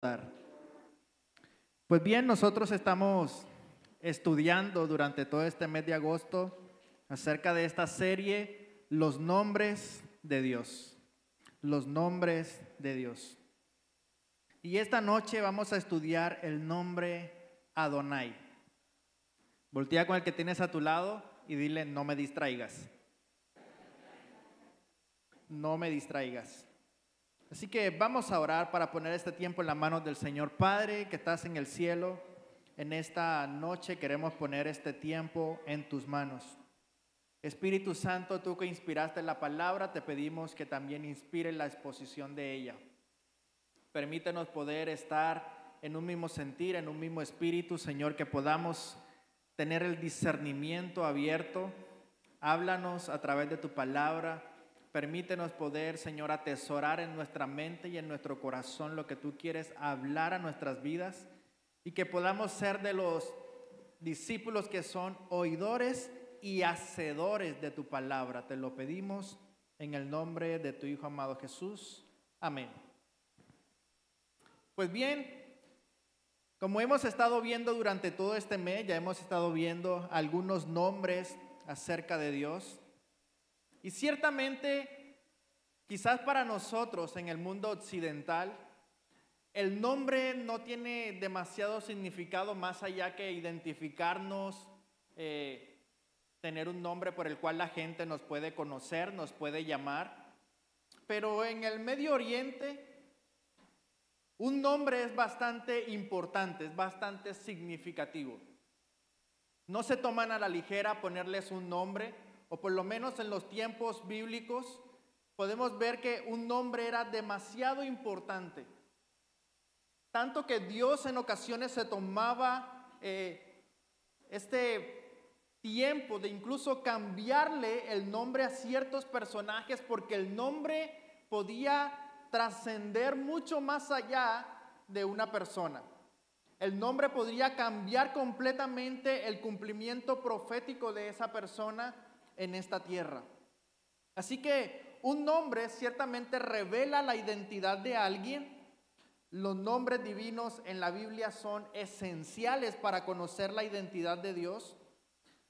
dar. Pues bien, nosotros estamos estudiando durante todo este mes de agosto acerca de esta serie, los nombres de Dios. Los nombres de Dios. Y esta noche vamos a estudiar el nombre Adonai. Voltea con el que tienes a tu lado y dile, no me distraigas. No me distraigas. Así que vamos a orar para poner este tiempo en las manos del Señor. Padre, que estás en el cielo, en esta noche queremos poner este tiempo en tus manos. Espíritu Santo, tú que inspiraste la palabra, te pedimos que también inspire la exposición de ella. Permítenos poder estar en un mismo sentir, en un mismo espíritu, Señor, que podamos tener el discernimiento abierto. Háblanos a través de tu palabra. Permítenos poder, Señor, atesorar en nuestra mente y en nuestro corazón lo que tú quieres hablar a nuestras vidas y que podamos ser de los discípulos que son oidores y hacedores de tu palabra. Te lo pedimos en el nombre de tu Hijo amado Jesús. Amén. Pues bien, como hemos estado viendo durante todo este mes, ya hemos estado viendo algunos nombres acerca de Dios. Y ciertamente, quizás para nosotros en el mundo occidental, el nombre no tiene demasiado significado más allá que identificarnos, tener un nombre por el cual la gente nos puede conocer, nos puede llamar. Pero en el Medio Oriente, un nombre es bastante importante, es bastante significativo. No se toman a la ligera ponerles un nombre, o por lo menos en los tiempos bíblicos podemos ver que un nombre era demasiado importante. Tanto que Dios en ocasiones se tomaba este tiempo de incluso cambiarle el nombre a ciertos personajes porque el nombre podía trascender mucho más allá de una persona. El nombre podría cambiar completamente el cumplimiento profético de esa persona en esta tierra. Así que un nombre ciertamente revela la identidad de alguien. Los nombres divinos en la Biblia son esenciales para conocer la identidad de Dios.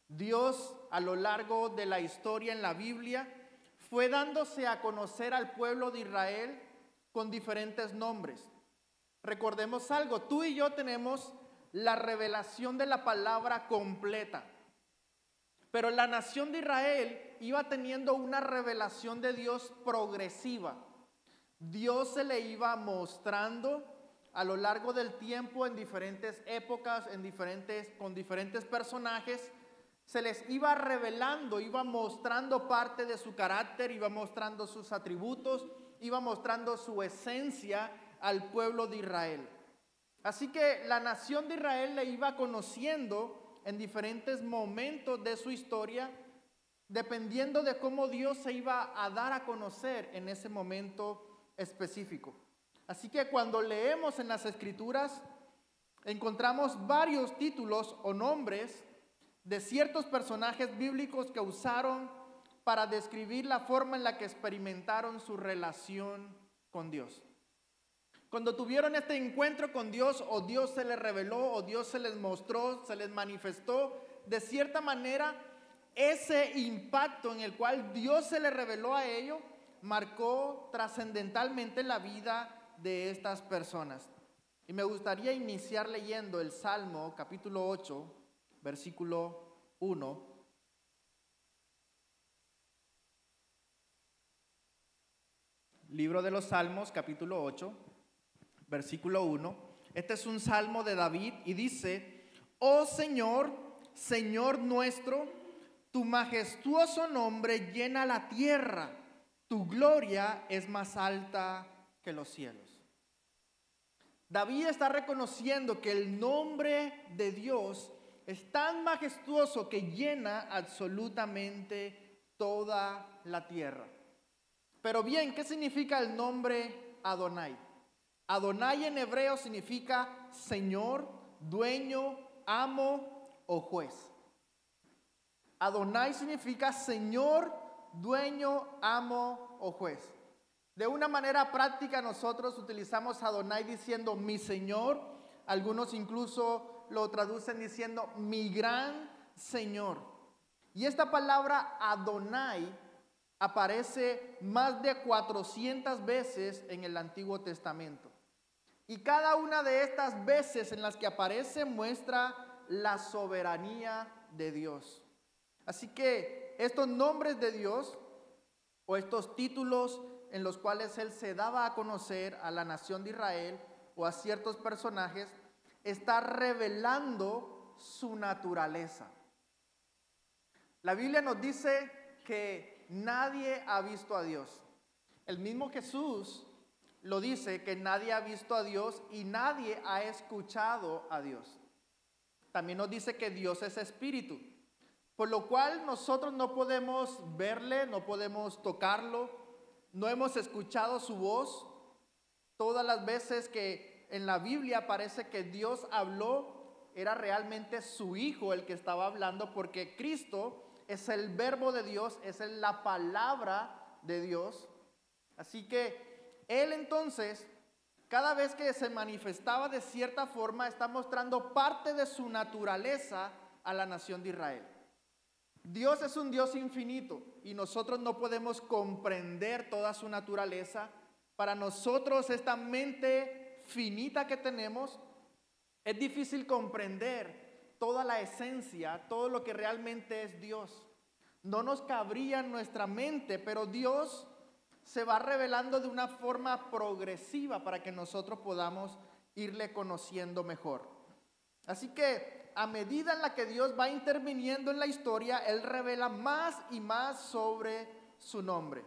Dios, a lo largo de la historia en la Biblia, fue dándose a conocer al pueblo de Israel con diferentes nombres. Recordemos algo, tú y yo tenemos la revelación de la palabra completa. Pero la nación de Israel iba teniendo una revelación de Dios progresiva. Dios se le iba mostrando a lo largo del tiempo en diferentes épocas, con diferentes personajes. Se les iba revelando, iba mostrando parte de su carácter, iba mostrando sus atributos, iba mostrando su esencia al pueblo de Israel. Así que la nación de Israel le iba conociendo en diferentes momentos de su historia, dependiendo de cómo Dios se iba a dar a conocer en ese momento específico. Así que cuando leemos en las Escrituras, encontramos varios títulos o nombres de ciertos personajes bíblicos que usaron para describir la forma en la que experimentaron su relación con Dios. Cuando tuvieron este encuentro con Dios, o Dios se les reveló, o Dios se les mostró, se les manifestó, de cierta manera, ese impacto en el cual Dios se les reveló a ellos, marcó trascendentalmente la vida de estas personas. Y me gustaría iniciar leyendo el Salmo, capítulo 8, versículo 1. Libro de los Salmos, capítulo 8. Versículo 1, este es un salmo de David y dice: Oh Señor, Señor nuestro, tu majestuoso nombre llena la tierra, tu gloria es más alta que los cielos. David está reconociendo que el nombre de Dios es tan majestuoso que llena absolutamente toda la tierra. Pero bien, ¿qué significa el nombre Adonai? Adonai en hebreo significa Señor, dueño, amo o juez. Adonai significa Señor, dueño, amo o juez. De una manera práctica nosotros utilizamos Adonai diciendo mi Señor. Algunos incluso lo traducen diciendo mi gran Señor. Y esta palabra Adonai aparece más de 400 veces en el Antiguo Testamento. Y cada una de estas veces en las que aparece muestra la soberanía de Dios. Así que estos nombres de Dios o estos títulos en los cuales Él se daba a conocer a la nación de Israel o a ciertos personajes, está revelando su naturaleza. La Biblia nos dice que nadie ha visto a Dios. El mismo Jesús lo dice, que nadie ha visto a Dios y nadie ha escuchado a Dios. También nos dice que Dios es espíritu, por lo cual nosotros no podemos verle, no podemos tocarlo, no hemos escuchado su voz. Todas las veces que en la Biblia parece que Dios habló, era realmente su Hijo el que estaba hablando, porque Cristo es el verbo de Dios, es la palabra de Dios. Así que Él entonces, cada vez que se manifestaba de cierta forma, está mostrando parte de su naturaleza a la nación de Israel. Dios es un Dios infinito y nosotros no podemos comprender toda su naturaleza. Para nosotros, esta mente finita que tenemos, es difícil comprender toda la esencia, todo lo que realmente es Dios. No nos cabría en nuestra mente, pero Dios se va revelando de una forma progresiva para que nosotros podamos irle conociendo mejor. Así que a medida en la que Dios va interviniendo en la historia, Él revela más y más sobre su nombre.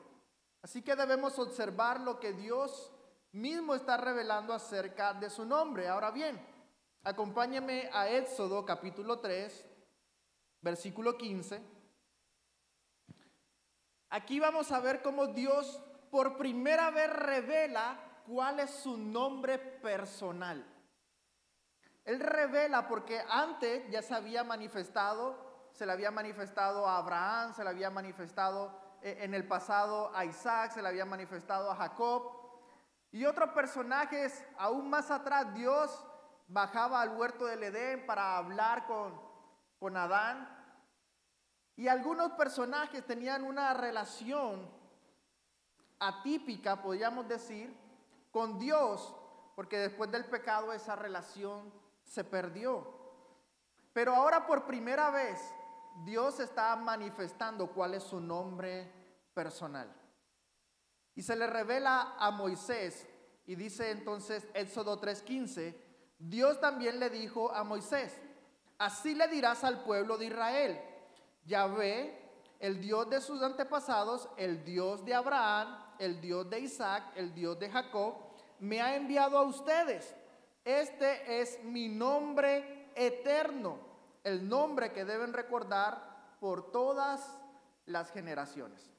Así que debemos observar lo que Dios mismo está revelando acerca de su nombre. Ahora bien, acompáñenme a Éxodo capítulo 3, versículo 15. Aquí vamos a ver cómo Dios por primera vez revela cuál es su nombre personal. Él revela porque antes ya se había manifestado, se le había manifestado a Abraham, se le había manifestado en el pasado a Isaac, se le había manifestado a Jacob. Y otros personajes aún más atrás, Dios bajaba al huerto del Edén para hablar con Adán. Y algunos personajes tenían una relación atípica, podríamos decir, con Dios, porque después del pecado esa relación se perdió. Pero ahora por primera vez Dios está manifestando cuál es su nombre personal. Y se le revela a Moisés, y dice entonces Éxodo 3:15, Dios también le dijo a Moisés, así le dirás al pueblo de Israel, Yahvé, el Dios de sus antepasados, el Dios de Abraham, el Dios de Isaac, el Dios de Jacob, me ha enviado a ustedes. Este es mi nombre eterno, el nombre que deben recordar por todas las generaciones.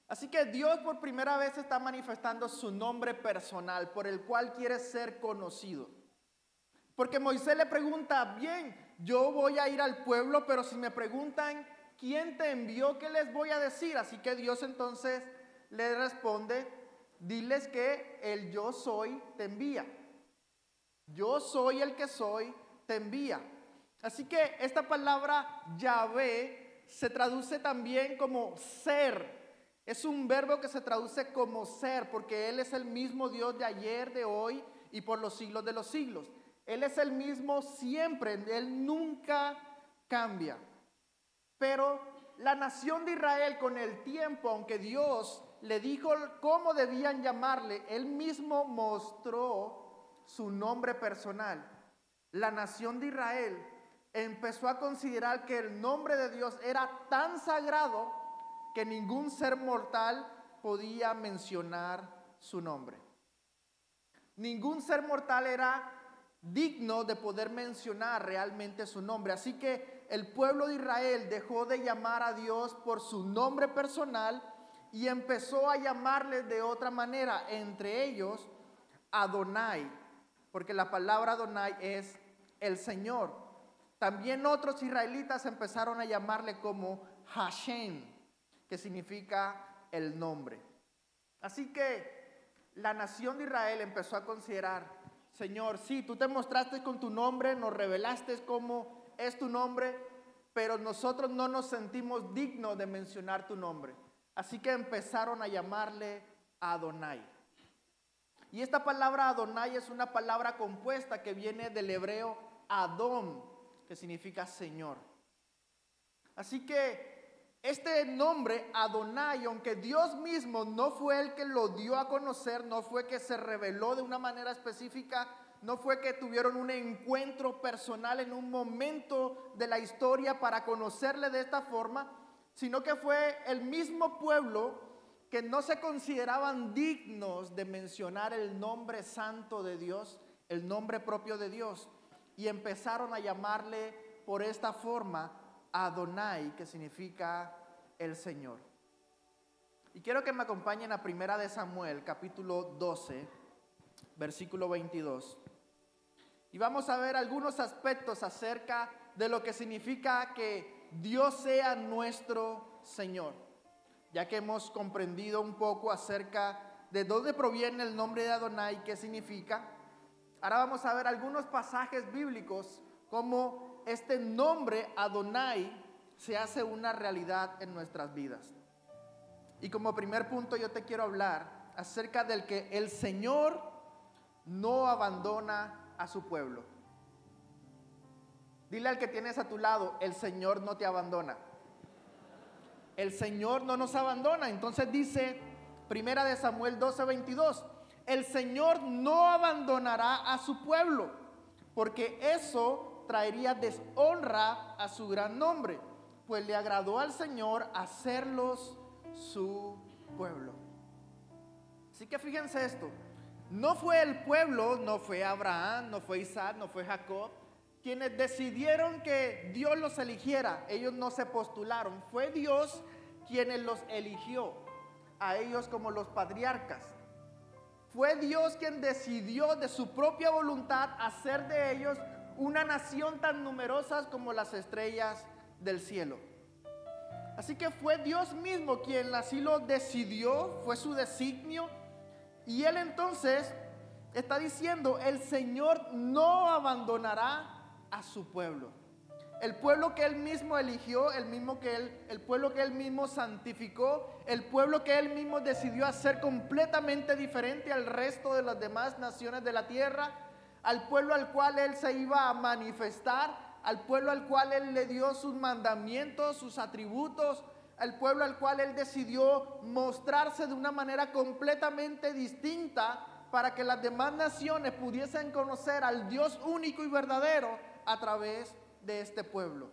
Así que Dios por primera vez está manifestando su nombre personal, por el cual quiere ser conocido. Porque Moisés le pregunta, bien, yo voy a ir al pueblo, pero si me preguntan, ¿quién te envió? ¿Qué les voy a decir? Así que Dios entonces le responde, diles que el yo soy te envía. Yo soy el que soy, te envía. Así que esta palabra Yahvé se traduce también como ser. Es un verbo que se traduce como ser, porque Él es el mismo Dios de ayer, de hoy y por los siglos de los siglos. Él es el mismo siempre, Él nunca cambia. Pero la nación de Israel con el tiempo, aunque Dios le dijo cómo debían llamarle, Él mismo mostró su nombre personal. La nación de Israel empezó a considerar que el nombre de Dios era tan sagrado que ningún ser mortal podía mencionar su nombre. Ningún ser mortal era digno de poder mencionar realmente su nombre. Así que el pueblo de Israel dejó de llamar a Dios por su nombre personal y empezó a llamarle de otra manera, entre ellos Adonai, porque la palabra Adonai es el Señor. También otros israelitas empezaron a llamarle como Hashem, que significa el nombre. Así que la nación de Israel empezó a considerar, Señor, sí, tú te mostraste con tu nombre, nos revelaste cómo es tu nombre, pero nosotros no nos sentimos dignos de mencionar tu nombre. Así que empezaron a llamarle Adonai. Y esta palabra Adonai es una palabra compuesta que viene del hebreo Adón, que significa Señor. Así que este nombre Adonai, aunque Dios mismo no fue el que lo dio a conocer, no fue que se reveló de una manera específica, no fue que tuvieron un encuentro personal en un momento de la historia para conocerle de esta forma, sino que fue el mismo pueblo que no se consideraban dignos de mencionar el nombre santo de Dios, el nombre propio de Dios, y empezaron a llamarle por esta forma Adonai, que significa el Señor. Y quiero que me acompañen a Primera de Samuel, capítulo 12, versículo 22. Y vamos a ver algunos aspectos acerca de lo que significa que Dios sea nuestro Señor. Ya que hemos comprendido un poco acerca de dónde proviene el nombre de Adonai, qué significa, ahora vamos a ver algunos pasajes bíblicos como este nombre Adonai se hace una realidad en nuestras vidas. Y como primer punto yo te quiero hablar acerca del que el Señor no abandona a su pueblo. Dile al que tienes a tu lado, el Señor no te abandona. El Señor no nos abandona. Entonces dice Primera de Samuel 12:22, el Señor no abandonará a su pueblo, porque eso traería deshonra a su gran nombre, pues le agradó al Señor hacerlos su pueblo. Así que fíjense esto, no fue el pueblo, no fue Abraham, no fue Isaac, no fue Jacob, quienes decidieron que Dios los eligiera. Ellos no se postularon, fue Dios quienes los eligió a ellos como los patriarcas. Fue Dios quien decidió de su propia voluntad hacer de ellos una nación tan numerosa como las estrellas del cielo. Así que fue Dios mismo quien así lo decidió, fue su designio. Y Él entonces está diciendo, el Señor no abandonará a su pueblo. El pueblo que Él mismo eligió, el pueblo que Él mismo santificó, el pueblo que Él mismo decidió hacer completamente diferente al resto de las demás naciones de la tierra, al pueblo al cual Él se iba a manifestar, al pueblo al cual Él le dio sus mandamientos, sus atributos, al pueblo al cual Él decidió mostrarse de una manera completamente distinta para que las demás naciones pudiesen conocer al Dios único y verdadero a través de este pueblo.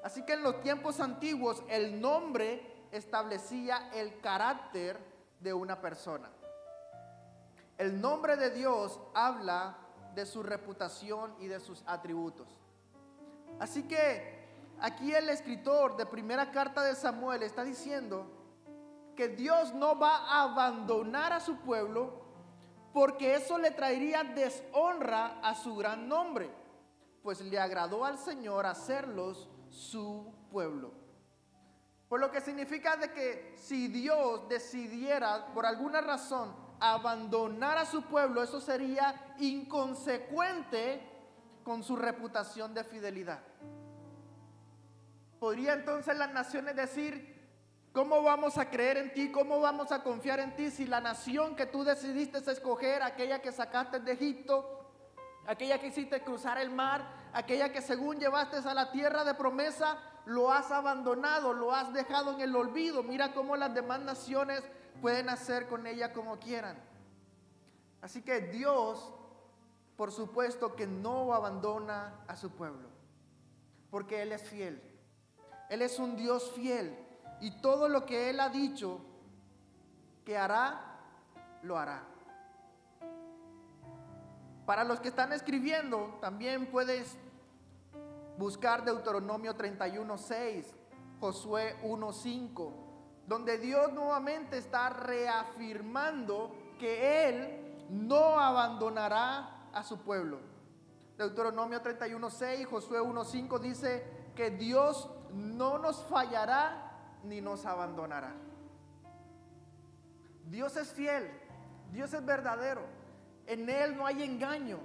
Así que en los tiempos antiguos el nombre establecía el carácter de una persona. El nombre de Dios habla de su reputación y de sus atributos. Así que aquí el escritor de primera carta de Samuel está diciendo que Dios no va a abandonar a su pueblo porque eso le traería deshonra a su gran nombre, pues le agradó al Señor hacerlos su pueblo. Por lo que significa de que si Dios decidiera por alguna razón abandonar a su pueblo, eso sería inconsecuente con su reputación de fidelidad. Podría entonces las naciones decir, ¿cómo vamos a creer en ti? ¿Cómo vamos a confiar en ti si la nación que tú decidiste escoger, aquella que sacaste de Egipto, aquella que hiciste cruzar el mar, aquella que según llevaste a la tierra de promesa, lo has abandonado, lo has dejado en el olvido? Mira cómo las demás naciones pueden hacer con ella como quieran. Así que Dios, por supuesto que no abandona a su pueblo, porque Él es fiel. Él es un Dios fiel y todo lo que Él ha dicho que hará, lo hará. Para los que están escribiendo, también puedes buscar Deuteronomio 31:6, Josué 1:5, donde Dios nuevamente está reafirmando que Él no abandonará a su pueblo. Deuteronomio 31:6, Josué 1:5 dice que Dios no nos fallará ni nos abandonará. Dios es fiel, Dios es verdadero, en Él no hay engaño.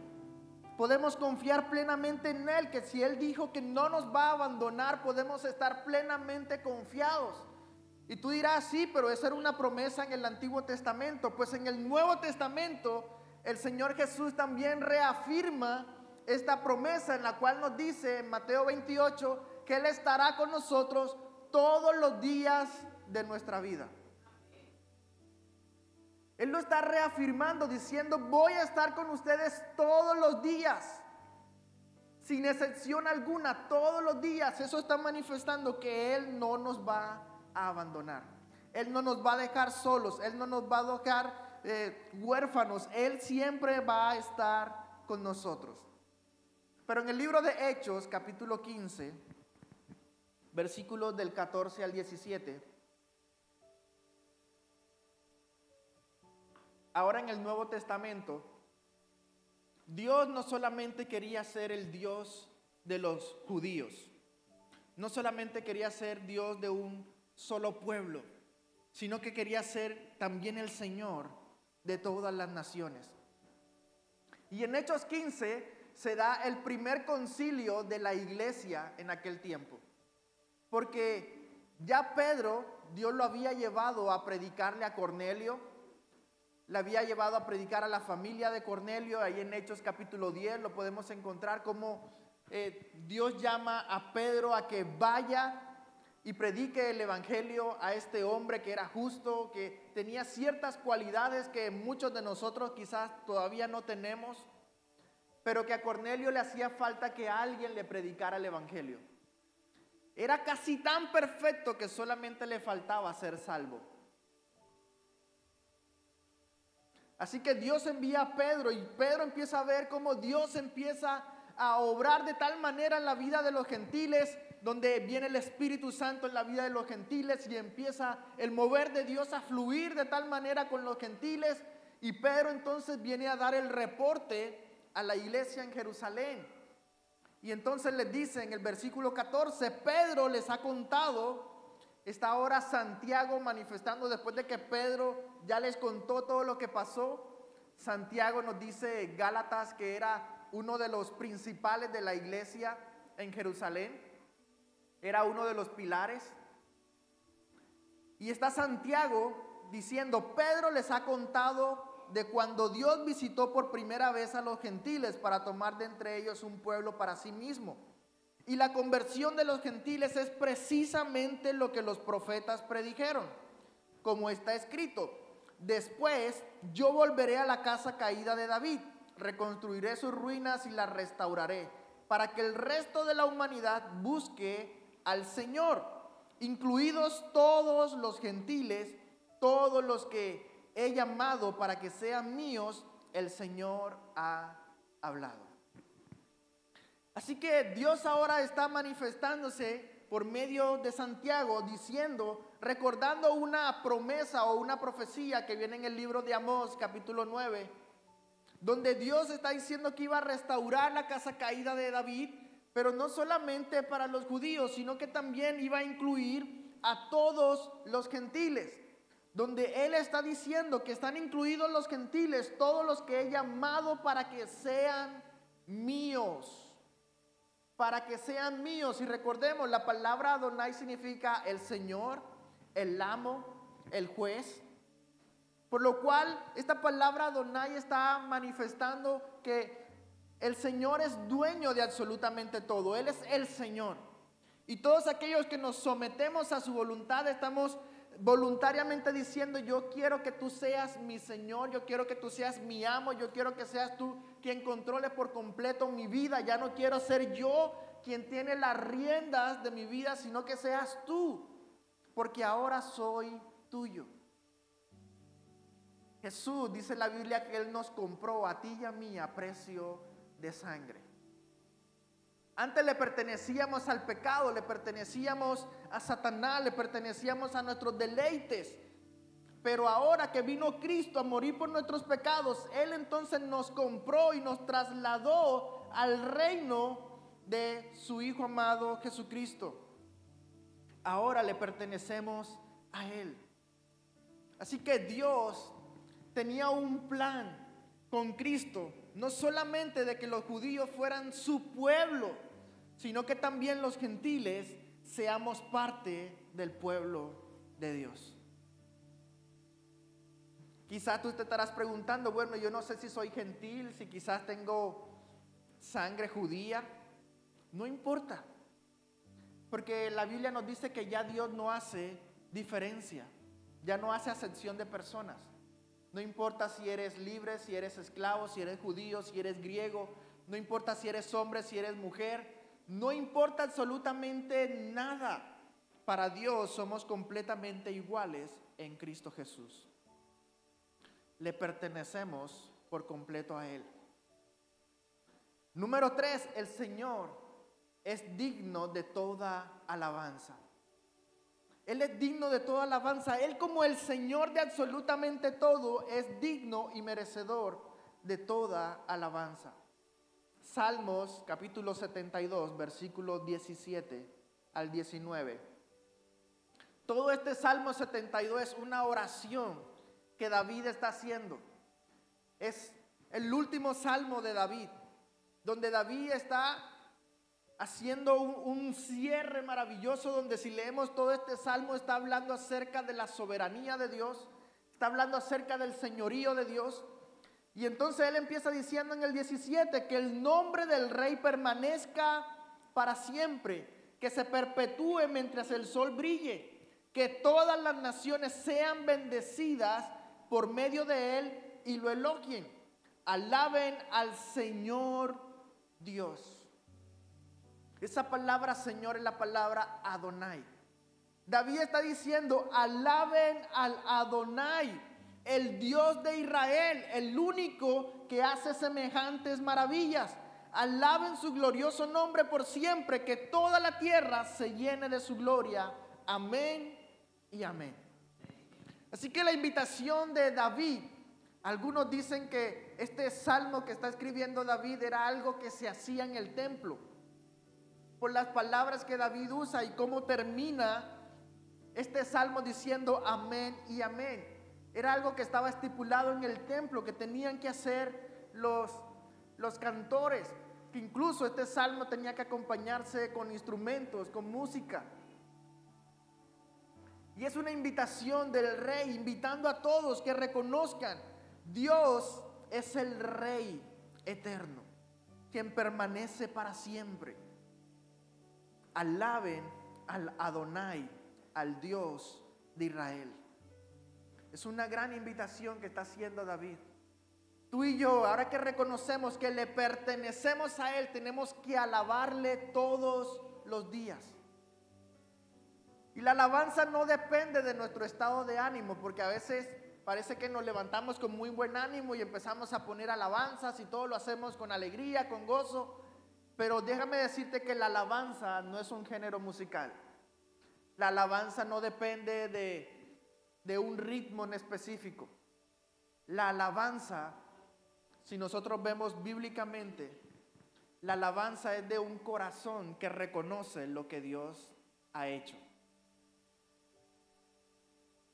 Podemos confiar plenamente en Él, que si Él dijo que no nos va a abandonar, podemos estar plenamente confiados. Y tú dirás, sí, pero esa era una promesa en el Antiguo Testamento. Pues en el Nuevo Testamento, el Señor Jesús también reafirma esta promesa en la cual nos dice en Mateo 28 que Él estará con nosotros todos los días de nuestra vida. Él lo está reafirmando diciendo, voy a estar con ustedes todos los días, sin excepción alguna, todos los días. Eso está manifestando que Él no nos va a abandonar. Él no nos va a dejar solos, Él no nos va a dejar huérfanos. Él siempre va a estar con nosotros. Pero en el libro de Hechos, capítulo 15, versículos del 14 al 17, ahora en el Nuevo Testamento, Dios no solamente quería ser el Dios de los judíos, no solamente quería ser Dios de un solo pueblo, sino que quería ser también el Señor de todas las naciones. Y en Hechos 15 se da el primer concilio de la iglesia en aquel tiempo, porque ya Pedro, Dios lo había llevado a predicarle a Cornelio, le había llevado a predicar a la familia de Cornelio. Ahí en Hechos capítulo 10 lo podemos encontrar como Dios llama a Pedro a que vaya y predique el evangelio a este hombre que era justo, que tenía ciertas cualidades que muchos de nosotros quizás todavía no tenemos, pero que a Cornelio le hacía falta que alguien le predicara el evangelio. Era casi tan perfecto que solamente le faltaba ser salvo. Así que Dios envía a Pedro y Pedro empieza a ver cómo Dios empieza a obrar de tal manera en la vida de los gentiles, donde viene el Espíritu Santo en la vida de los gentiles y empieza el mover de Dios a fluir de tal manera con los gentiles. Y Pedro entonces viene a dar el reporte a la iglesia en Jerusalén. Y entonces les dice en el versículo 14, Pedro les ha contado. Está ahora Santiago manifestando después de que Pedro ya les contó todo lo que pasó. Santiago nos dice Gálatas que era uno de los principales de la iglesia en Jerusalén. Era uno de los pilares. Y está Santiago diciendo, Pedro les ha contado de cuando Dios visitó por primera vez a los gentiles para tomar de entre ellos un pueblo para sí mismo. Y la conversión de los gentiles es precisamente lo que los profetas predijeron, como está escrito: después yo volveré a la casa caída de David, reconstruiré sus ruinas y las restauraré, para que el resto de la humanidad busque al Señor, incluidos todos los gentiles, todos los que he llamado para que sean míos, el Señor ha hablado. Así que Dios ahora está manifestándose por medio de Santiago, diciendo, recordando una promesa o una profecía que viene en el libro de Amós, capítulo 9, donde Dios está diciendo que iba a restaurar la casa caída de David, pero no solamente para los judíos, sino que también iba a incluir a todos los gentiles, donde Él está diciendo que están incluidos los gentiles, todos los que he llamado para que sean míos. Para que sean míos. Y recordemos, la palabra Adonai significa el Señor, el amo, el juez. Por lo cual, esta palabra Adonai está manifestando que el Señor es dueño de absolutamente todo. Él es el Señor. Y todos aquellos que nos sometemos a su voluntad, estamos voluntariamente diciendo, yo quiero que tú seas mi Señor, yo quiero que tú seas mi amo, yo quiero que seas tú quien controle por completo mi vida. Ya no quiero ser yo quien tiene las riendas de mi vida, sino que seas tú, porque ahora soy tuyo. Jesús, dice la Biblia, que Él nos compró a ti y a mí a precio de sangre. Antes le pertenecíamos al pecado, le pertenecíamos a Satanás, le pertenecíamos a nuestros deleites. Pero ahora que vino Cristo a morir por nuestros pecados, Él entonces nos compró y nos trasladó al reino de su Hijo amado Jesucristo. Ahora le pertenecemos a Él. Así que Dios tenía un plan con Cristo, no solamente de que los judíos fueran su pueblo, sino que también los gentiles seamos parte del pueblo de Dios. Quizás tú te estarás preguntando, bueno, yo no sé si soy gentil, si quizás tengo sangre judía. No importa, porque la Biblia nos dice que ya Dios no hace diferencia, ya no hace acepción de personas. No importa si eres libre, si eres esclavo, si eres judío, si eres griego, no importa si eres hombre, si eres mujer, no importa absolutamente nada. Para Dios somos completamente iguales en Cristo Jesús. Le pertenecemos por completo a Él. Número 3, el Señor es digno de toda alabanza. Él es digno de toda alabanza. Él, como el Señor de absolutamente todo, es digno y merecedor de toda alabanza. Salmos capítulo 72, versículos 17 al 19. Todo este Salmo 72 es una oración que David está haciendo. Es el último salmo de David, donde David está haciendo un cierre maravilloso, donde si leemos todo este salmo está hablando acerca de la soberanía de Dios, está hablando acerca del señorío de Dios. Y entonces él empieza diciendo en el 17 que el nombre del rey permanezca para siempre, que se perpetúe mientras el sol brille, que todas las naciones sean bendecidas por medio de él y lo elogien. Alaben al Señor Dios. Esa palabra Señor es la palabra Adonai. David está diciendo, alaben al Adonai, el Dios de Israel, el único que hace semejantes maravillas. Alaben su glorioso nombre por siempre, que toda la tierra se llene de su gloria. Amén y amén. Así que la invitación de David, algunos dicen que este salmo que está escribiendo David era algo que se hacía en el templo, por las palabras que David usa y cómo termina este salmo diciendo amén y amén. Era algo que estaba estipulado en el templo, que tenían que hacer los cantores, que incluso este salmo tenía que acompañarse con instrumentos, con música. Y es una invitación del rey, invitando a todos que reconozcan, Dios es el Rey eterno, quien permanece para siempre. Alaben al Adonai, al Dios de Israel. Es una gran invitación que está haciendo David. Tú y yo, ahora que reconocemos que le pertenecemos a Él, tenemos que alabarle todos los días. Y la alabanza no depende de nuestro estado de ánimo, porque a veces parece que nos levantamos con muy buen ánimo y empezamos a poner alabanzas y todo lo hacemos con alegría, con gozo. Pero déjame decirte que la alabanza no es un género musical. La alabanza no depende de un ritmo en específico. La alabanza, si nosotros vemos bíblicamente, la alabanza es de un corazón que reconoce lo que Dios ha hecho.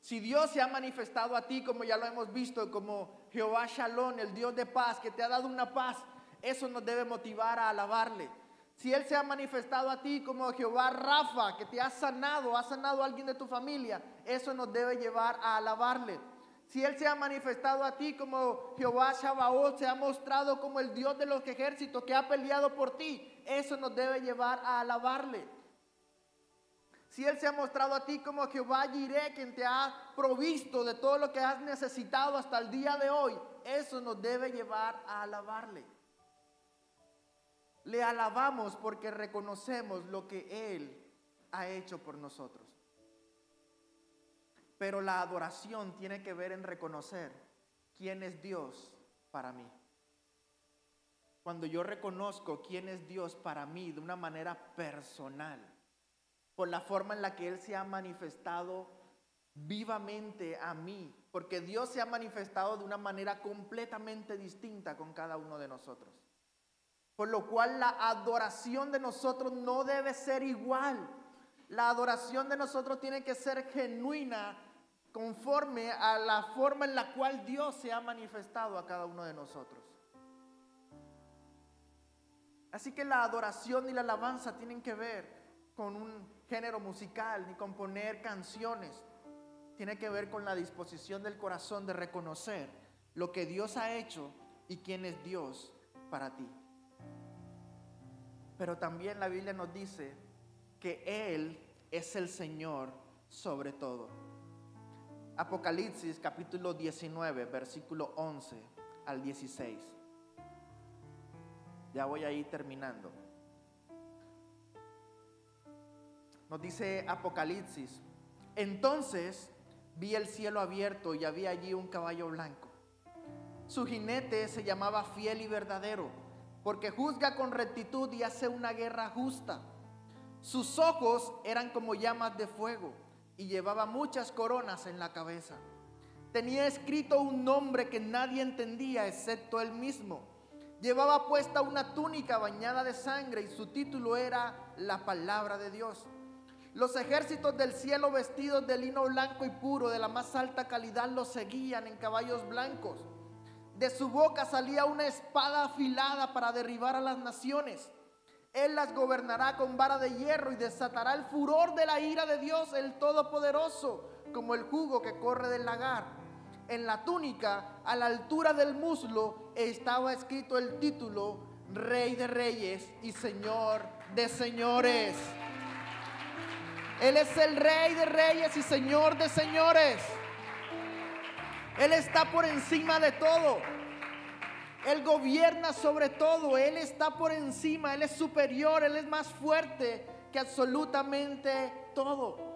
Si Dios se ha manifestado a ti, como ya lo hemos visto, como Jehová Shalom, el Dios de paz, que te ha dado una paz, eso nos debe motivar a alabarle. Si Él se ha manifestado a ti como Jehová Rafa, que te ha sanado a alguien de tu familia, eso nos debe llevar a alabarle. Si Él se ha manifestado a ti como Jehová Shabaoth, se ha mostrado como el Dios de los ejércitos que ha peleado por ti, eso nos debe llevar a alabarle. Si Él se ha mostrado a ti como Jehová Jireh, quien te ha provisto de todo lo que has necesitado hasta el día de hoy, eso nos debe llevar a alabarle. Le alabamos porque reconocemos lo que Él ha hecho por nosotros. Pero la adoración tiene que ver en reconocer quién es Dios para mí. Cuando yo reconozco quién es Dios para mí de una manera personal, por la forma en la que Él se ha manifestado vivamente a mí, porque Dios se ha manifestado de una manera completamente distinta con cada uno de nosotros. Por lo cual la adoración de nosotros no debe ser igual. La adoración de nosotros tiene que ser genuina conforme a la forma en la cual Dios se ha manifestado a cada uno de nosotros. Así que la adoración y la alabanza tienen que ver con un género musical ni con poner canciones. Tiene que ver con la disposición del corazón de reconocer lo que Dios ha hecho y quién es Dios para ti. Pero también la Biblia nos dice que Él es el Señor sobre todo. Apocalipsis capítulo 19, versículo 11 al 16. Ya voy a ir terminando. Nos dice Apocalipsis: entonces vi el cielo abierto y había allí un caballo blanco. Su jinete se llamaba Fiel y Verdadero, porque juzga con rectitud y hace una guerra justa. Sus ojos eran como llamas de fuego y llevaba muchas coronas en la cabeza. Tenía escrito un nombre que nadie entendía excepto él mismo. Llevaba puesta una túnica bañada de sangre y su título era La Palabra de Dios. Los ejércitos del cielo, vestidos de lino blanco y puro de la más alta calidad, los seguían en caballos blancos. De su boca salía una espada afilada para derribar a las naciones. Él las gobernará con vara de hierro y desatará el furor de la ira de Dios, el Todopoderoso, como el jugo que corre del lagar. En la túnica, a la altura del muslo, estaba escrito el título: Rey de Reyes y Señor de Señores. Él es el Rey de Reyes y Señor de Señores. Él está por encima de todo. Él gobierna sobre todo. Él está por encima. Él es superior. Él es más fuerte que absolutamente todo.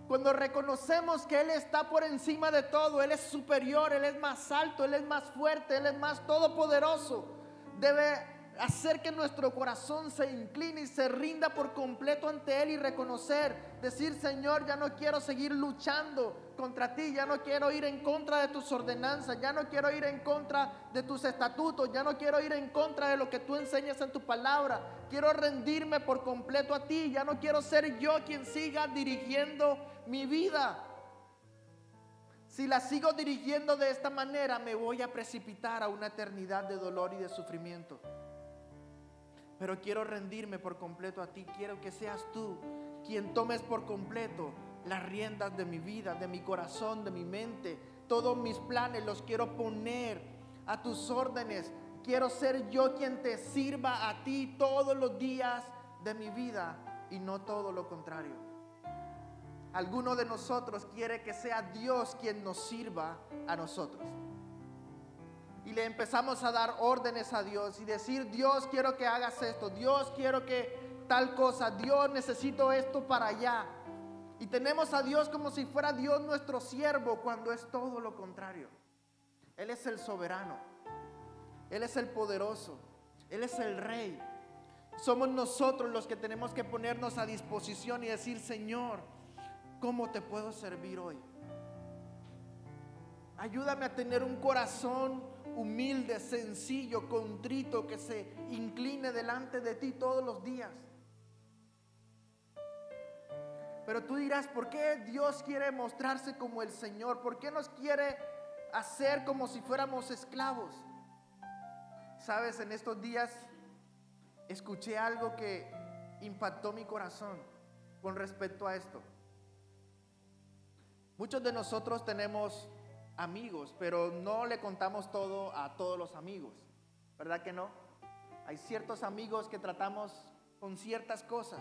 Cuando reconocemos que Él está por encima de todo, Él es superior, Él es más alto, Él es más fuerte, Él es más todopoderoso, debe hacer que nuestro corazón se incline y se rinda por completo ante Él y reconocer, decir: Señor, ya no quiero seguir luchando contra ti, ya no quiero ir en contra de tus ordenanzas, ya no quiero ir en contra de tus estatutos, ya no quiero ir en contra de lo que tú enseñas en tu palabra. Quiero rendirme por completo a ti, ya no quiero ser yo quien siga dirigiendo mi vida. Si la sigo dirigiendo de esta manera, me voy a precipitar a una eternidad de dolor y de sufrimiento. Pero quiero rendirme por completo a ti. Quiero que seas tú quien tomes por completo las riendas de mi vida, de mi corazón, de mi mente. Todos mis planes los quiero poner a tus órdenes. Quiero ser yo quien te sirva a ti todos los días de mi vida y no todo lo contrario. Alguno de nosotros quiere que sea Dios quien nos sirva a nosotros. Y le empezamos a dar órdenes a Dios y decir: Dios, quiero que hagas esto. Dios, quiero que tal cosa. Dios, necesito esto para allá. Y tenemos a Dios como si fuera Dios nuestro siervo, cuando es todo lo contrario. Él es el soberano. Él es el poderoso. Él es el rey. Somos nosotros los que tenemos que ponernos a disposición y decir: Señor, ¿cómo te puedo servir hoy? Ayúdame a tener un corazón humilde, sencillo, contrito, que se incline delante de ti todos los días. Pero tú dirás: ¿por qué Dios quiere mostrarse como el Señor? ¿Por qué nos quiere hacer como si fuéramos esclavos? Sabes, en estos días escuché algo que impactó mi corazón con respecto a esto. Muchos de nosotros tenemos amigos, pero no le contamos todo a todos los amigos, ¿verdad que no? Hay ciertos amigos que tratamos con ciertas cosas,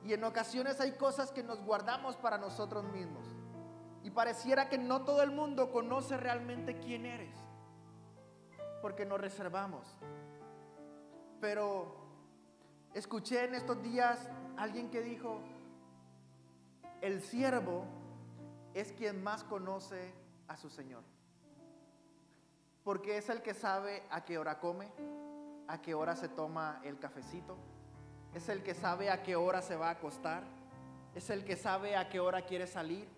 y en ocasiones hay cosas que nos guardamos para nosotros mismos, y pareciera que no todo el mundo conoce realmente quién eres, porque nos reservamos. Pero escuché en estos días a alguien que dijo: el siervo es quien más conoce a su Señor, porque es el que sabe a qué hora come, a qué hora se toma el cafecito, es el que sabe a qué hora se va a acostar, es el que sabe a qué hora quiere salir,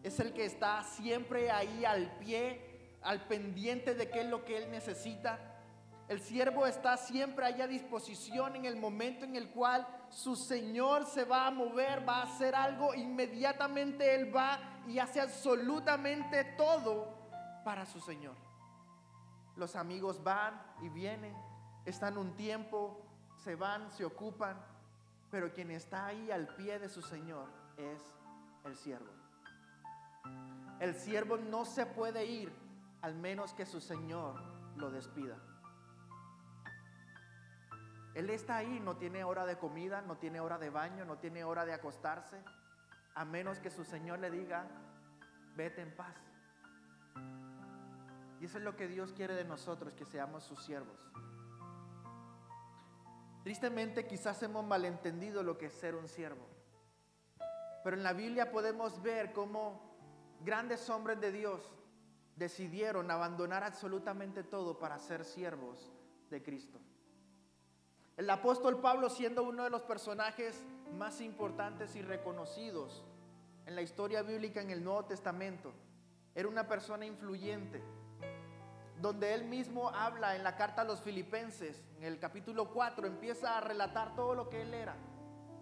es el que está siempre ahí al pie, al pendiente de qué es lo que él necesita, El siervo está siempre ahí a disposición en el momento en el cual su Señor se va a mover, va a hacer algo, inmediatamente Él va y hace absolutamente todo para su Señor. Los amigos van y vienen, están un tiempo, se van, se ocupan, pero quien está ahí al pie de su Señor es el siervo. El siervo no se puede ir al menos que su Señor lo despida. Él está ahí, no tiene hora de comida, no tiene hora de baño, no tiene hora de acostarse, a menos que su Señor le diga, vete en paz. Y eso es lo que Dios quiere de nosotros, que seamos sus siervos. Tristemente, quizás hemos malentendido lo que es ser un siervo. Pero en la Biblia podemos ver cómo grandes hombres de Dios decidieron abandonar absolutamente todo para ser siervos de Cristo. El apóstol Pablo, siendo uno de los personajes más importantes y reconocidos en la historia bíblica en el Nuevo Testamento, era una persona influyente, donde él mismo habla en la carta a los Filipenses, en el capítulo 4, empieza a relatar todo lo que él era.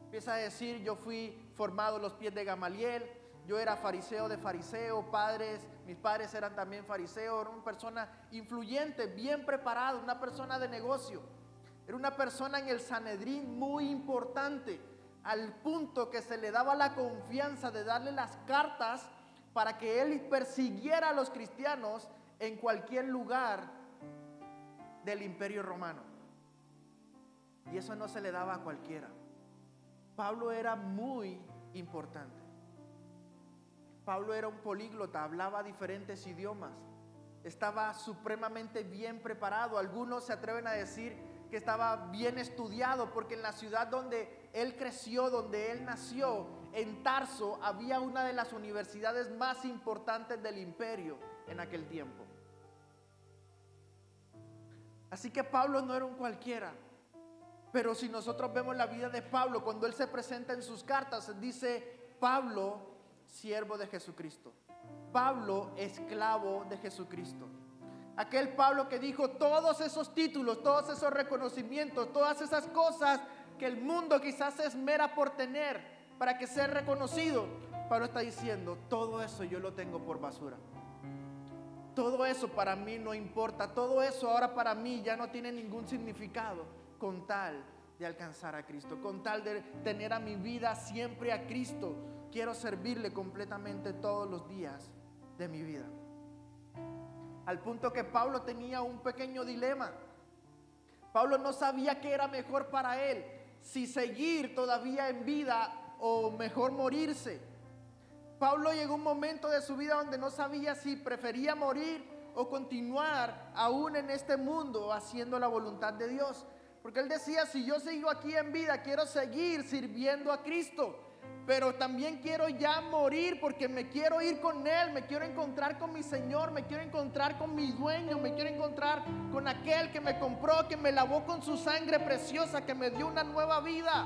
Empieza a decir, yo fui formado a los pies de Gamaliel, yo era fariseo de fariseo, mis padres eran también fariseos, era una persona influyente, bien preparada, una persona de negocio. Era una persona en el Sanedrín muy importante, al punto que se le daba la confianza de darle las cartas para que él persiguiera a los cristianos en cualquier lugar del Imperio Romano. Y eso no se le daba a cualquiera. Pablo era muy importante. Pablo era un políglota, hablaba diferentes idiomas, estaba supremamente bien preparado. Algunos se atreven a decir que estaba bien estudiado, porque en la ciudad donde él creció, donde él nació, en Tarso, había una de las universidades más importantes del imperio en aquel tiempo. Así que Pablo no era un cualquiera. Pero si nosotros vemos la vida de Pablo, cuando él se presenta en sus cartas, dice Pablo, siervo de Jesucristo. Pablo, esclavo de Jesucristo. Aquel Pablo que dijo todos esos títulos, todos esos reconocimientos, todas esas cosas que el mundo quizás se esmera por tener para que sea reconocido. Pablo está diciendo, todo eso yo lo tengo por basura. Todo eso para mí no importa. Todo eso ahora para mí ya no tiene ningún significado, con tal de alcanzar a Cristo, con tal de tener a mi vida siempre a Cristo. Quiero servirle completamente todos los días de mi vida. Al punto que Pablo tenía un pequeño dilema. Pablo no sabía qué era mejor para él, si seguir todavía en vida o mejor morirse. Pablo llegó a un momento de su vida donde no sabía si prefería morir o continuar aún en este mundo haciendo la voluntad de Dios. Porque él decía, si yo sigo aquí en vida, quiero seguir sirviendo a Cristo, pero también quiero ya morir porque me quiero ir con Él, me quiero encontrar con mi Señor, me quiero encontrar con mi dueño, me quiero encontrar con aquel que me compró, que me lavó con su sangre preciosa, que me dio una nueva vida.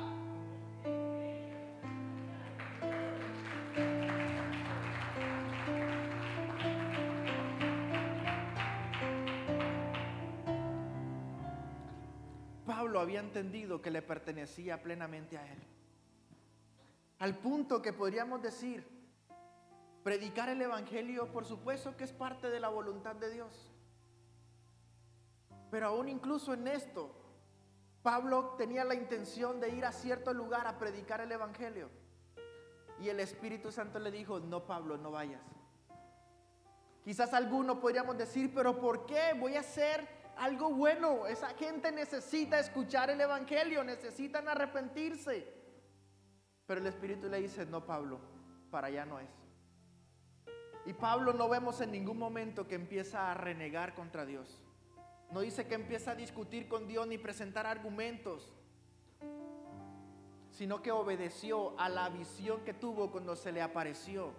Pablo había entendido que le pertenecía plenamente a Él. Al punto que podríamos decir, predicar el evangelio, por supuesto que es parte de la voluntad de Dios. Pero aún incluso en esto, Pablo tenía la intención de ir a cierto lugar a predicar el evangelio. Y el Espíritu Santo le dijo, no, Pablo, no vayas. Quizás algunos podríamos decir, pero ¿por qué? Voy a hacer algo bueno. Esa gente necesita escuchar el evangelio, necesitan arrepentirse. Pero el Espíritu le dice, no, Pablo, para allá no es. Y Pablo no vemos en ningún momento que empieza a renegar contra Dios. No dice que empieza a discutir con Dios ni presentar argumentos, sino que obedeció a la visión que tuvo cuando se le apareció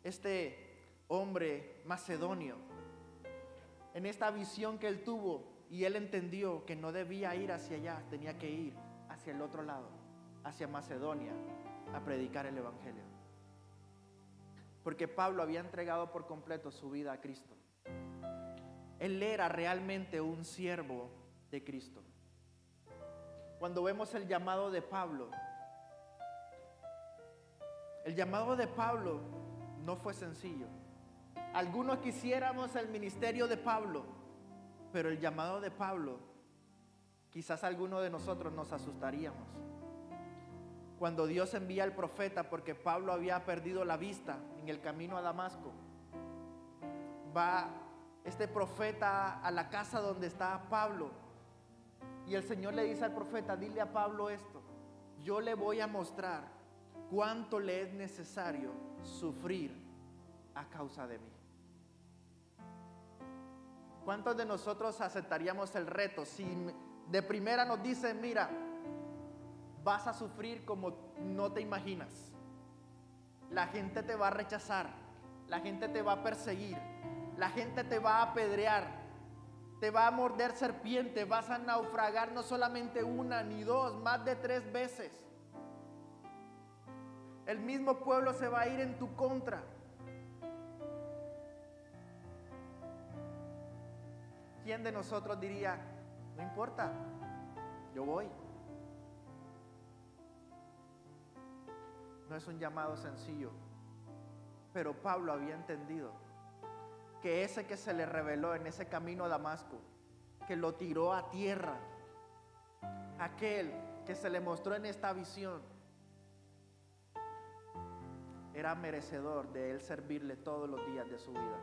este hombre macedonio. En esta visión que él tuvo, y él entendió que no debía ir hacia allá, tenía que ir hacia el otro lado, hacia Macedonia, a predicar el evangelio. Porque Pablo había entregado por completo su vida a Cristo. Él era realmente un siervo de Cristo. Cuando vemos el llamado de Pablo, el llamado de Pablo no fue sencillo. Algunos quisiéramos el ministerio de Pablo, pero el llamado de Pablo, quizás algunos de nosotros nos asustaríamos. Cuando Dios envía al profeta, porque Pablo había perdido la vista en el camino a Damasco, va este profeta a la casa donde está Pablo, y el Señor le dice al profeta: dile a Pablo esto, yo le voy a mostrar cuánto le es necesario sufrir a causa de mí. ¿Cuántos de nosotros aceptaríamos el reto si de primera nos dicen: mira, vas a sufrir como no te imaginas? La gente te va a rechazar, la gente te va a perseguir, la gente te va a apedrear, te va a morder serpiente, vas a naufragar no solamente una ni dos, más de 3 veces. El mismo pueblo se va a ir en tu contra. ¿Quién de nosotros diría: no importa, yo voy? No es un llamado sencillo, pero Pablo había entendido que ese que se le reveló en ese camino a Damasco, que lo tiró a tierra, aquel que se le mostró en esta visión, era merecedor de él servirle todos los días de su vida.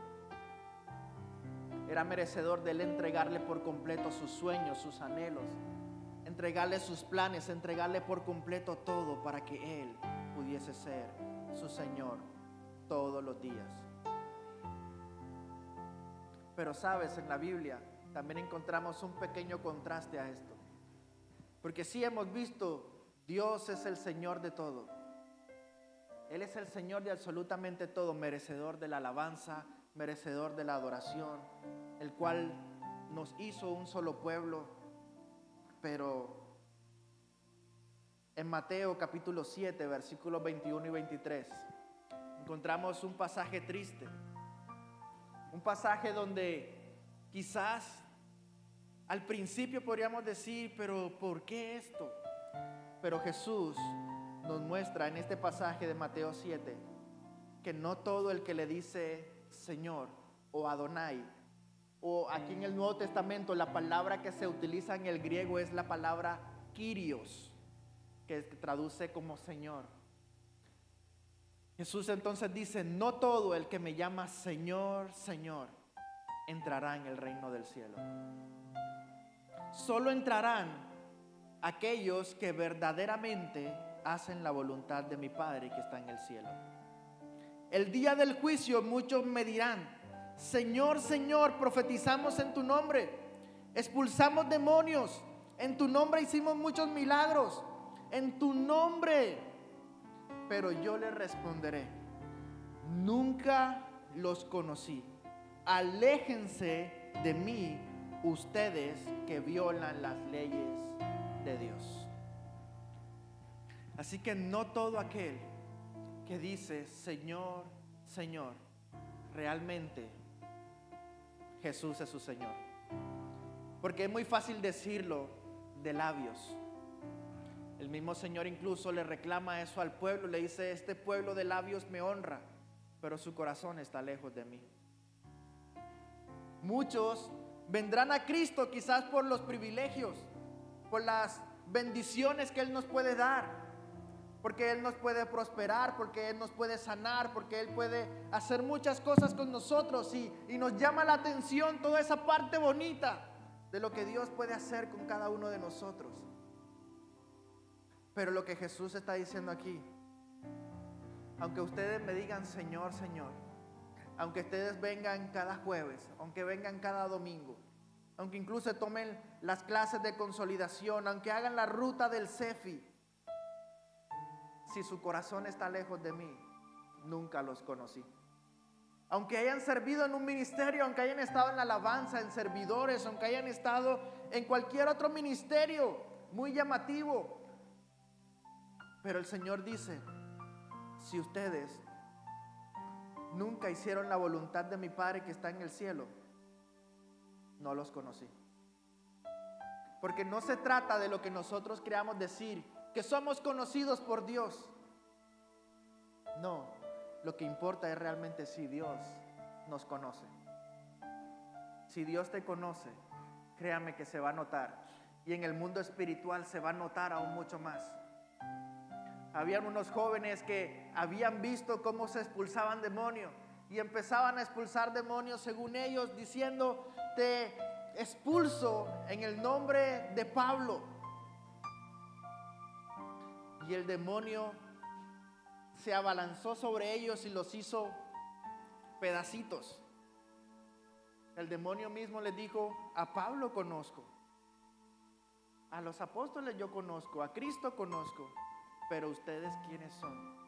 Era merecedor de él entregarle por completo sus sueños, sus anhelos, entregarle sus planes, entregarle por completo todo para que él pudiese ser su Señor todos los días. Pero sabes, en la Biblia también encontramos un pequeño contraste a esto, porque sí hemos visto, Dios es el Señor de todo. Él es el Señor de absolutamente todo, merecedor de la alabanza, merecedor de la adoración, el cual nos hizo un solo pueblo. Pero en Mateo capítulo 7, versículos 21 y 23, encontramos un pasaje triste, un pasaje donde quizás al principio podríamos decir: pero ¿por qué esto? Pero Jesús nos muestra en este pasaje de Mateo 7 que no todo el que le dice Señor o Adonai, o aquí en el Nuevo Testamento la palabra que se utiliza en el griego es la palabra Kyrios, que traduce como Señor. Jesús entonces dice: no todo el que me llama Señor, Señor entrará en el reino del cielo. Solo entrarán aquellos que verdaderamente hacen la voluntad de mi Padre que está en el cielo. El día del juicio muchos me dirán: Señor, Señor, profetizamos en tu nombre, expulsamos demonios, en tu nombre hicimos muchos milagros, en tu nombre. Pero yo les responderé: nunca los conocí. Aléjense de mí, ustedes que violan las leyes de Dios. Así que no todo aquel que dice Señor, Señor, realmente Jesús es su Señor. Porque es muy fácil decirlo de labios. El mismo Señor incluso le reclama eso al pueblo, le dice: este pueblo de labios me honra, pero su corazón está lejos de mí. Muchos vendrán a Cristo quizás por los privilegios, por las bendiciones que Él nos puede dar, porque Él nos puede prosperar, porque Él nos puede sanar, porque Él puede hacer muchas cosas con nosotros, y nos llama la atención toda esa parte bonita de lo que Dios puede hacer con cada uno de nosotros. Pero lo que Jesús está diciendo aquí: aunque ustedes me digan Señor, Señor, aunque ustedes vengan cada jueves, aunque vengan cada domingo, aunque incluso tomen las clases de consolidación, aunque hagan la ruta del CEFI, si su corazón está lejos de mí, nunca los conocí. Aunque hayan servido en un ministerio, aunque hayan estado en la alabanza, en servidores, aunque hayan estado en cualquier otro ministerio muy llamativo, pero el Señor dice: si ustedes nunca hicieron la voluntad de mi Padre que está en el cielo, no los conocí. Porque no se trata de lo que nosotros creamos decir, que somos conocidos por Dios. No, lo que importa es realmente si Dios nos conoce. Si Dios te conoce, créame que se va a notar. Y en el mundo espiritual se va a notar aún mucho más. Habían unos jóvenes que habían visto cómo se expulsaban demonios y empezaban a expulsar demonios según ellos, diciendo: te expulso en el nombre de Pablo. Y el demonio se abalanzó sobre ellos y los hizo pedacitos. El demonio mismo les dijo: a Pablo conozco, a los apóstoles yo conozco, a Cristo conozco, pero ustedes ¿quiénes son?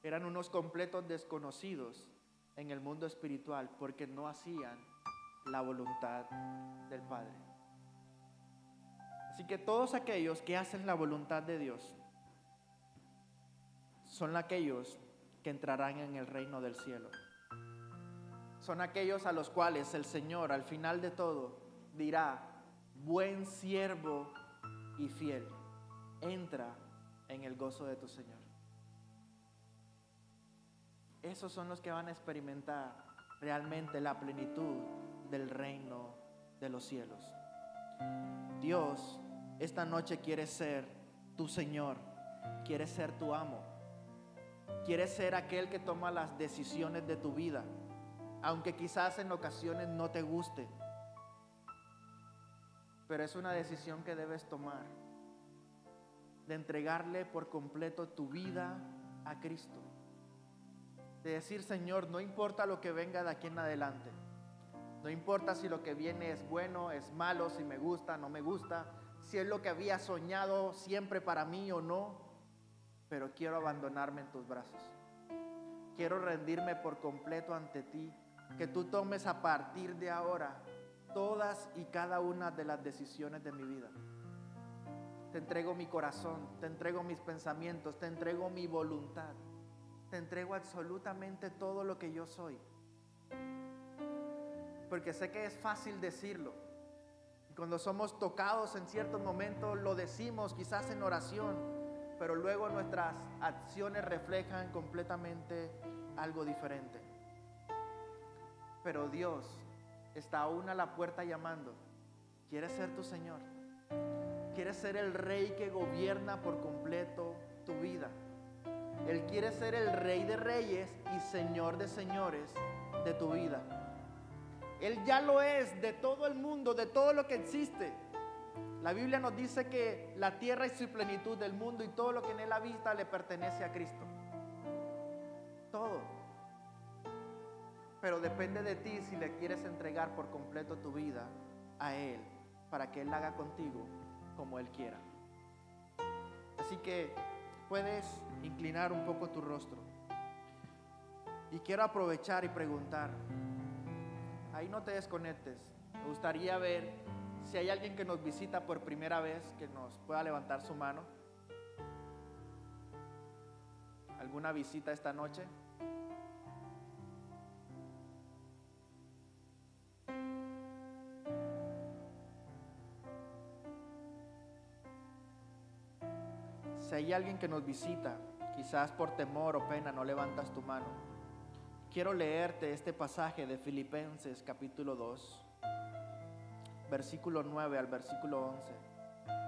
Eran unos completos desconocidos en el mundo espiritual porque no hacían la voluntad del Padre. Así que todos aquellos que hacen la voluntad de Dios son aquellos que entrarán en el reino del cielo. Son aquellos a los cuales el Señor al final de todo dirá: buen siervo y fiel, entra en el gozo de tu Señor. Esos son los que van a experimentar realmente la plenitud del reino de los cielos. Dios esta noche quiere ser tu Señor, quiere ser tu amo, quiere ser aquel que toma las decisiones de tu vida, aunque quizás en ocasiones no te guste, pero es una decisión que debes tomar, de entregarle por completo tu vida a Cristo. De decir: Señor, no importa lo que venga de aquí en adelante, no importa si lo que viene es bueno, es malo, si me gusta, no me gusta, si es lo que había soñado siempre para mí o no, pero quiero abandonarme en tus brazos. Quiero rendirme por completo ante ti, que tú tomes a partir de ahora todas y cada una de las decisiones de mi vida. Te entrego mi corazón, te entrego mis pensamientos, te entrego mi voluntad. Te entrego absolutamente todo lo que yo soy. Porque sé que es fácil decirlo. Cuando somos tocados en ciertos momentos lo decimos, quizás en oración, pero luego nuestras acciones reflejan completamente algo diferente. Pero Dios está aún a la puerta llamando. ¿Quieres ser tu Señor? ¿Quieres ser el Rey que gobierna por completo tu vida? Él quiere ser el Rey de reyes y Señor de señores de tu vida. Él ya lo es de todo el mundo, de todo lo que existe. La Biblia nos dice que la tierra y su plenitud, del mundo y todo lo que en él habita le pertenece a Cristo. Todo. Pero depende de ti si le quieres entregar por completo tu vida a Él, para que Él haga contigo como Él quiera. Así que puedes inclinar un poco tu rostro. Y quiero aprovechar y preguntar, ahí no te desconectes. Me gustaría ver si hay alguien que nos visita por primera vez, que nos pueda levantar su mano. ¿Alguna visita esta noche? Si hay alguien que nos visita, quizás por temor o pena no levantas tu mano, quiero leerte este pasaje de Filipenses capítulo 2, versículo 9 al versículo 11.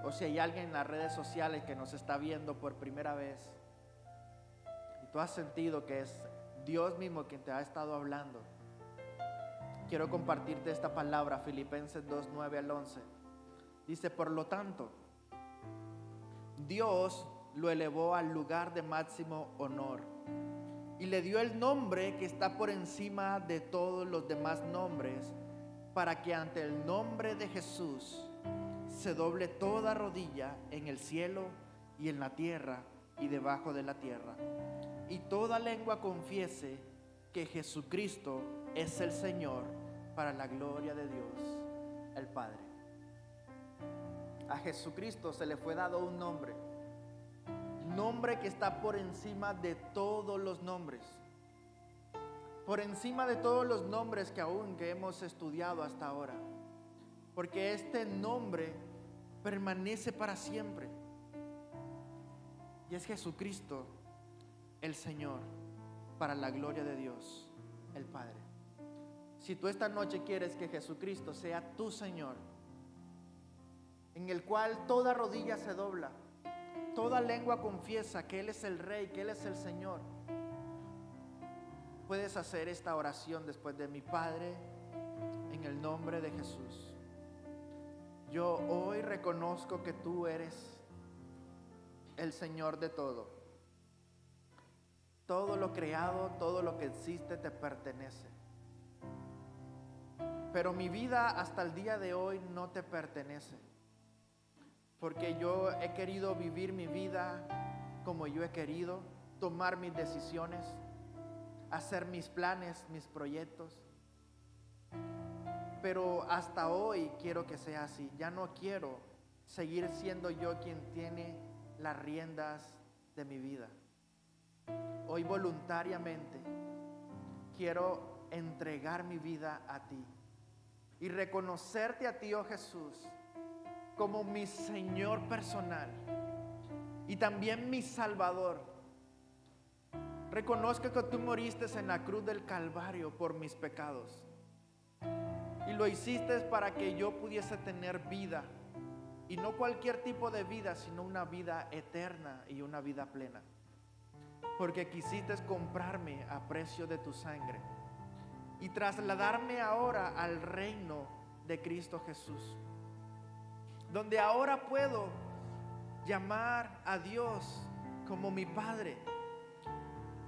O si hay alguien en las redes sociales que nos está viendo por primera vez y tú has sentido que es Dios mismo quien te ha estado hablando, quiero compartirte esta palabra, Filipenses 2, 9 al 11. Dice: por lo tanto, Dios lo elevó al lugar de máximo honor y le dio el nombre que está por encima de todos los demás nombres, para que ante el nombre de Jesús se doble toda rodilla en el cielo y en la tierra y debajo de la tierra, y toda lengua confiese que Jesucristo es el Señor, para la gloria de Dios el Padre. A Jesucristo se le fue dado un nombre que está por encima de todos los nombres. por encima de todos los nombres que hemos estudiado hasta ahora, porque este nombre permanece para siempre, y es Jesucristo el Señor, para la gloria de Dios el Padre. Si tú esta noche quieres que Jesucristo sea tu Señor, en el cual toda rodilla se dobla, toda lengua confiesa que Él es el Rey, que Él es el Señor, puedes hacer esta oración después de mi Padre, en el nombre de Jesús. Yo hoy reconozco que tú eres el Señor de todo. Todo lo creado, todo lo que existe te pertenece. Pero mi vida hasta el día de hoy no te pertenece, porque yo he querido vivir mi vida como yo he querido, tomar mis decisiones, hacer mis planes, mis proyectos. Pero hasta hoy quiero que sea así. Ya no quiero seguir siendo yo quien tiene las riendas de mi vida. Hoy voluntariamente quiero entregar mi vida a ti y reconocerte a ti, oh Jesús, como mi Señor personal y también mi Salvador. Reconozco que tú moriste en la cruz del Calvario por mis pecados, y lo hiciste para que yo pudiese tener vida, y no cualquier tipo de vida, sino una vida eterna y una vida plena, porque quisiste comprarme a precio de tu sangre y trasladarme ahora al reino de Cristo Jesús, donde ahora puedo llamar a Dios como mi Padre,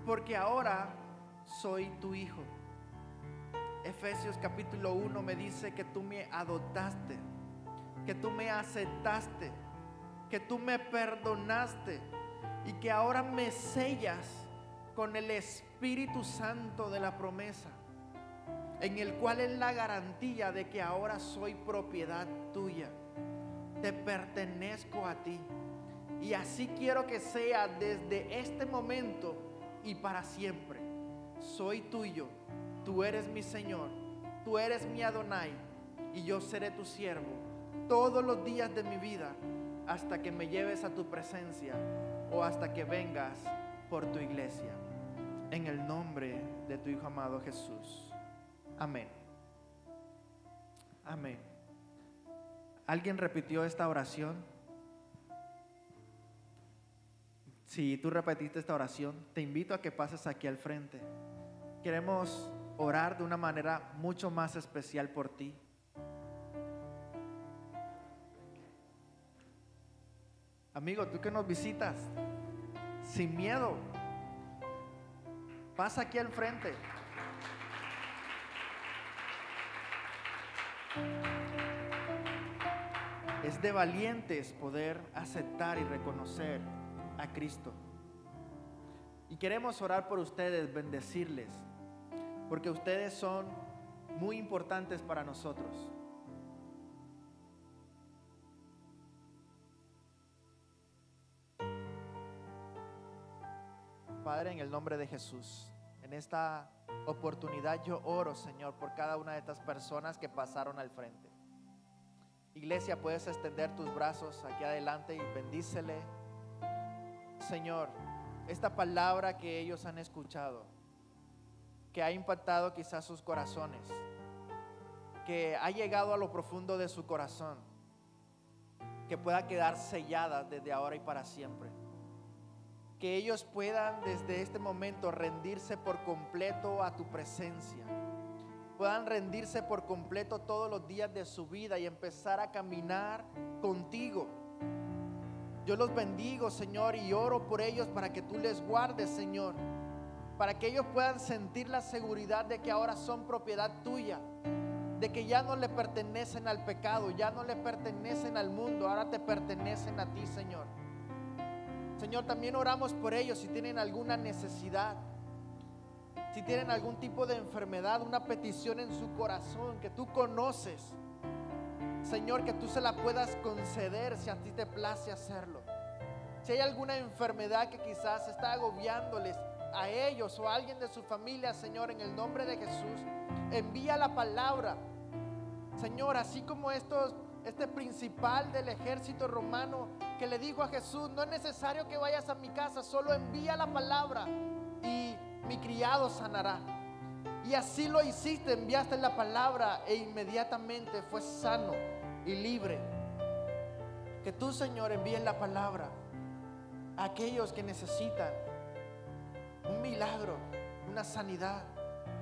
porque ahora soy tu hijo. Efesios capítulo 1 me dice que tú me adoptaste, que tú me aceptaste, que tú me perdonaste y que ahora me sellas con el Espíritu Santo de la promesa, en el cual es la garantía de que ahora soy propiedad tuya. Te pertenezco a ti, y así quiero que sea desde este momento y para siempre. Soy tuyo, tú eres mi Señor, tú eres mi Adonai, y yo seré tu siervo todos los días de mi vida, hasta que me lleves a tu presencia o hasta que vengas por tu iglesia. En el nombre de tu Hijo amado Jesús. Amén. Amén. ¿Alguien repitió esta oración? Si tú repetiste esta oración, te invito a que pases aquí al frente. Queremos orar de una manera mucho más especial por ti. Amigo, tú que nos visitas, sin miedo, pasa aquí al frente. Es de valientes poder aceptar y reconocer a Cristo. Y queremos orar por ustedes, bendecirles, porque ustedes son muy importantes para nosotros. Padre, en el nombre de Jesús, en esta oportunidad yo oro, Señor, por cada una de estas personas que pasaron al frente. Iglesia, puedes extender tus brazos aquí adelante y bendícele. Señor, esta palabra que ellos han escuchado, que ha impactado quizás sus corazones, que ha llegado a lo profundo de su corazón, que pueda quedar sellada desde ahora y para siempre. Que ellos puedan desde este momento rendirse por completo a tu presencia, puedan rendirse por completo todos los días de su vida y empezar a caminar contigo. Yo los bendigo, Señor, y oro por ellos para que tú les guardes, Señor, para que ellos puedan sentir la seguridad de que ahora son propiedad tuya, de que ya no le pertenecen al pecado, ya no le pertenecen al mundo, ahora te pertenecen a ti, Señor. Señor, también oramos por ellos si tienen alguna necesidad, si tienen algún tipo de enfermedad, una petición en su corazón que tú conoces, Señor, que tú se la puedas conceder si a ti te place hacerlo. Si hay alguna enfermedad que quizás está agobiándoles a ellos o a alguien de su familia, Señor, en el nombre de Jesús, envía la palabra. Señor, así como este principal del ejército romano que le dijo a Jesús: no es necesario que vayas a mi casa, solo envía la palabra y mi criado sanará. Y así lo hiciste, enviaste la palabra e inmediatamente fue sano y libre. Que tú, Señor, envíes la palabra a aquellos que necesitan un milagro, una sanidad.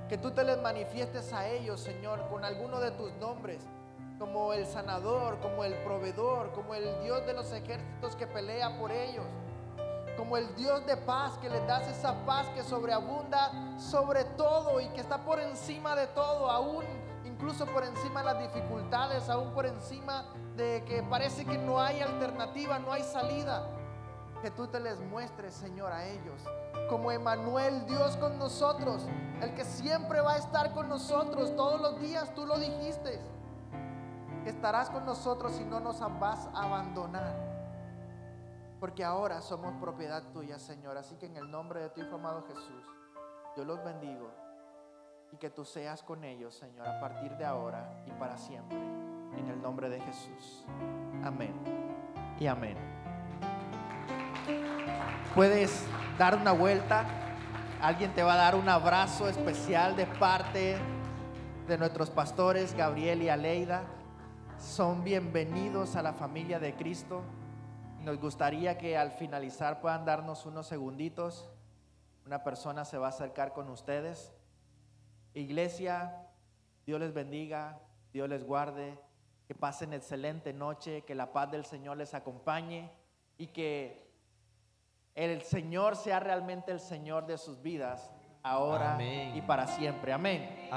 Que tú te les manifiestes a ellos, Señor, con alguno de tus nombres, como el sanador, como el proveedor, como el Dios de los ejércitos que pelea por ellos, como el Dios de paz, que les das esa paz que sobreabunda sobre todo y que está por encima de todo, aún incluso por encima de las dificultades, aún por encima de que parece que no hay alternativa, no hay salida. Que tú te les muestres, Señor, a ellos como Emmanuel, Dios con nosotros, el que siempre va a estar con nosotros todos los días. Tú lo dijiste, que estarás con nosotros y no nos vas a abandonar, porque ahora somos propiedad tuya, Señor. Así que en el nombre de tu Hijo amado Jesús, yo los bendigo y que tú seas con ellos, Señor, a partir de ahora y para siempre, en el nombre de Jesús. Amén y amén. Puedes dar una vuelta. Alguien te va a dar un abrazo especial de parte de nuestros pastores Gabriel y Aleida. Son bienvenidos a la familia de Cristo. Nos gustaría que al finalizar puedan darnos unos segunditos. Una persona se va a acercar con ustedes. Iglesia, Dios les bendiga, Dios les guarde, que pasen excelente noche, que la paz del Señor les acompañe y que el Señor sea realmente el Señor de sus vidas, ahora y para siempre. Amén.